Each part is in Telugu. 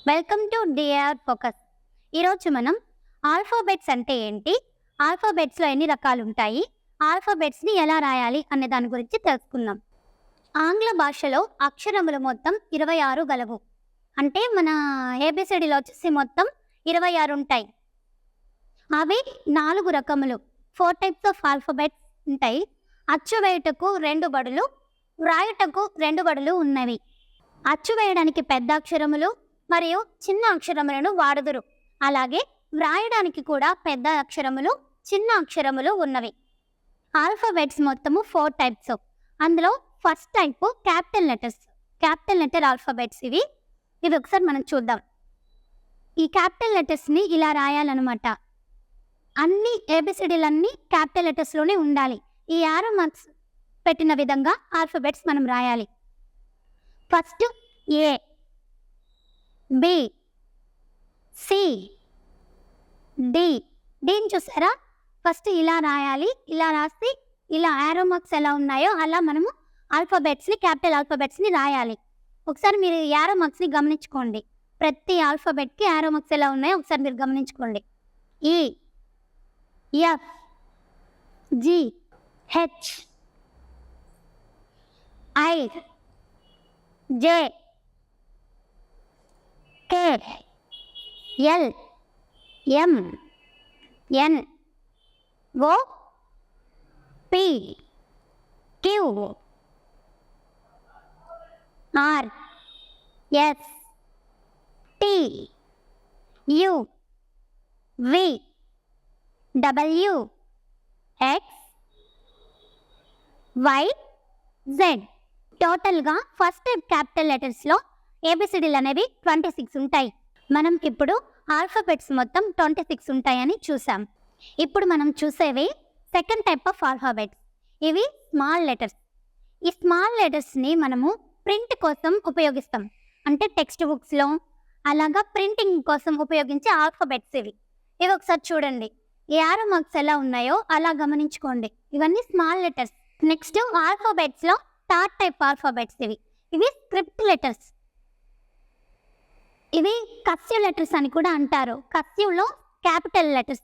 Welcome to DR focus. ఈరోజు మనం ఆల్ఫాబెట్స్ అంటే ఏంటి, ఆల్ఫాబెట్స్లో ఎన్ని రకాలు ఉంటాయి, ఆల్ఫాబెట్స్ని ఎలా రాయాలి అనే దాని గురించి తెలుసుకుందాం. ఆంగ్ల భాషలో అక్షరములు మొత్తం 26 గలవు. అంటే మన ఏబిసిడిలో వచ్చేసి మొత్తం 26 ఉంటాయి. అవి 4 రకములు, 4 టైప్స్ ఆఫ్ ఆల్ఫాబెట్స్ ఉంటాయి. అచ్చు వేయుటకు 2 బడులు, వ్రాయుటకు 2 బడులు ఉన్నవి. అచ్చు వేయడానికి పెద్ద అక్షరములు మరియు చిన్న అక్షరములను వాడుదురు. అలాగే వ్రాయడానికి కూడా పెద్ద అక్షరములు, చిన్న అక్షరములు ఉన్నవి. ఆల్ఫాబెట్స్ మొత్తము 4 టైప్స్. అందులో first type capital letters, capital letter alphabets. ఇవి ఒకసారి మనం చూద్దాం. ఈ క్యాపిటల్ లెటర్స్ని ఇలా రాయాలన్నమాట. అన్ని ఏబిసిడీలన్నీ క్యాపిటల్ లెటర్స్లోనే ఉండాలి. ఈ యారో మార్క్స్ పెట్టిన విధంగా ఆల్ఫాబెట్స్ మనం రాయాలి. ఫస్ట్ ఏ, బి, సి, డి. డీని చూసారా? ఫస్ట్ ఇలా రాయాలి. ఇలా రాసి ఇలా యారో మార్క్స్ ఎలా ఉన్నాయో అలా మనము ఆల్ఫాబెట్స్ని, క్యాపిటల్ ఆల్ఫాబెట్స్ని రాయాలి. ఒకసారి మీరు యారో మార్క్స్ని గమనించుకోండి. ప్రతి ఆల్ఫాబెట్కి యారో మార్క్స్ ఎలా ఉన్నాయో ఒకసారి మీరు గమనించుకోండి. E, F, G, H, I, J, K, L, M, N, O, P, Q, R, S, T, U, V, W, X, Y, Z. టోటల్గా ఫస్ట్ టైప్ క్యాపిటల్ లెటర్స్లో ఏబిసిడీలు అనేవి 26 ఉంటాయి. మనం ఇప్పుడు ఆల్ఫాబెట్స్ మొత్తం 26 ఉంటాయని చూసాం. ఇప్పుడు మనం చూసేవి సెకండ్ టైప్ ఆఫ్ ఆల్ఫాబెట్స్. ఇవి స్మాల్ లెటర్స్. ఈ స్మాల్ లెటర్స్ని మనము ప్రింట్ కోసం ఉపయోగిస్తాం. అంటే టెక్స్ట్ బుక్స్లో అలాగా ప్రింటింగ్ కోసం ఉపయోగించే ఆల్ఫాబెట్స్ ఇవి. ఒకసారి చూడండి. ఈ యారో మార్క్స్ ఎలా ఉన్నాయో అలా గమనించుకోండి. ఇవన్నీ స్మాల్ లెటర్స్. నెక్స్ట్ ఆల్ఫాబెట్స్లో థర్డ్ టైప్ ఆల్ఫాబెట్స్. ఇవి స్క్రిప్ట్ లెటర్స్. ఇవి కర్సివ్ లెటర్స్ అని కూడా అంటారు. కర్సివ్లో క్యాపిటల్ లెటర్స్.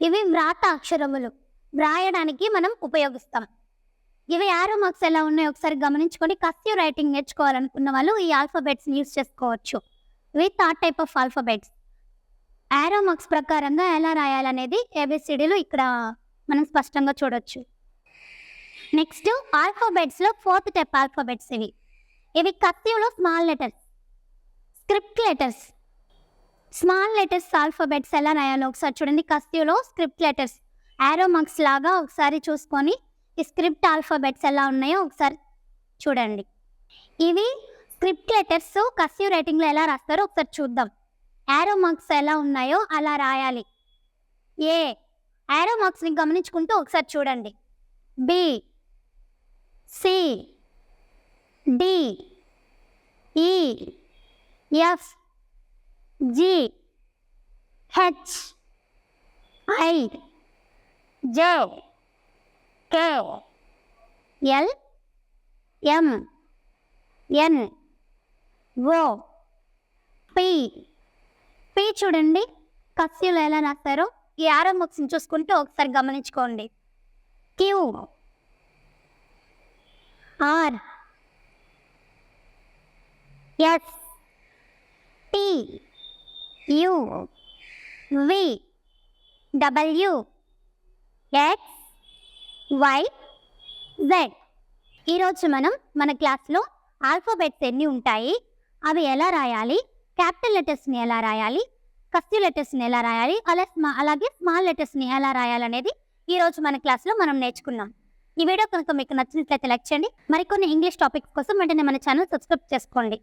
ఇవి వ్రాత అక్షరములు, వ్రాయడానికి మనం ఉపయోగిస్తాం. ఇవి యారో మార్క్స్ ఎలా ఉన్నాయో ఒకసారి గమనించుకొని కర్సివ్ రైటింగ్ నేర్చుకోవాలనుకున్న వాళ్ళు ఈ ఆల్ఫాబెట్స్ని యూజ్ చేసుకోవచ్చు. ఇవి third type of alphabets. Arrow marks ప్రకారంగా ఎలా రాయాలనేది ఏబిసిడీలు ఇక్కడ మనం స్పష్టంగా చూడొచ్చు. నెక్స్ట్ ఆల్ఫాబెట్స్లో ఫోర్త్ టైప్ ఆల్ఫాబెట్స్. ఇవి కర్సివ్లో small letters, script letters. Small letters alphabets ఎలా రాయాలో ఒకసారి చూడండి. కర్సివ్లో స్క్రిప్ట్ లెటర్స్ యారో మార్క్స్ లాగా ఒకసారి చూసుకొని ఈ స్క్రిప్ట్ ఆల్ఫాబెట్స్ ఎలా ఉన్నాయో ఒకసారి చూడండి. ఇవి స్క్రిప్ట్ లెటర్స్ కర్సివ్ రైటింగ్లో ఎలా రాస్తారో ఒకసారి చూద్దాం. యారో మార్క్స్ ఎలా ఉన్నాయో అలా రాయాలి. ఏ, యారో మార్క్స్ని గమనించుకుంటూ ఒకసారి చూడండి. B, C, D, E, F, G, H, I, J, K, L, M, N, O, P. P చూడండి కర్సివ్లో ఎలా రాస్తారో ఈ యారో మార్క్స్ని చూసుకుంటూ ఒకసారి గమనించుకోండి. Q, R, S, T, U, V, W, X, Y, Z. ఈరోజు మనం మన క్లాస్లో ఆల్ఫాబెట్స్ ఎన్ని ఉంటాయి, అవి ఎలా రాయాలి, క్యాపిటల్ లెటర్స్ని ఎలా రాయాలి, కర్సివ్ లెటర్స్ని ఎలా రాయాలి, అలాగే స్మాల్ లెటర్స్ని ఎలా రాయాలనేది ఈరోజు మన క్లాస్లో మనం నేర్చుకున్నాం. ఈ వీడియో కనుక మీకు నచ్చినట్లయితే లైక్ చేయండి. మరికొన్ని ఇంగ్లీష్ టాపిక్స్ కోసం వెంటనే మన ఛానల్ సబ్స్క్రైబ్ చేసుకోండి.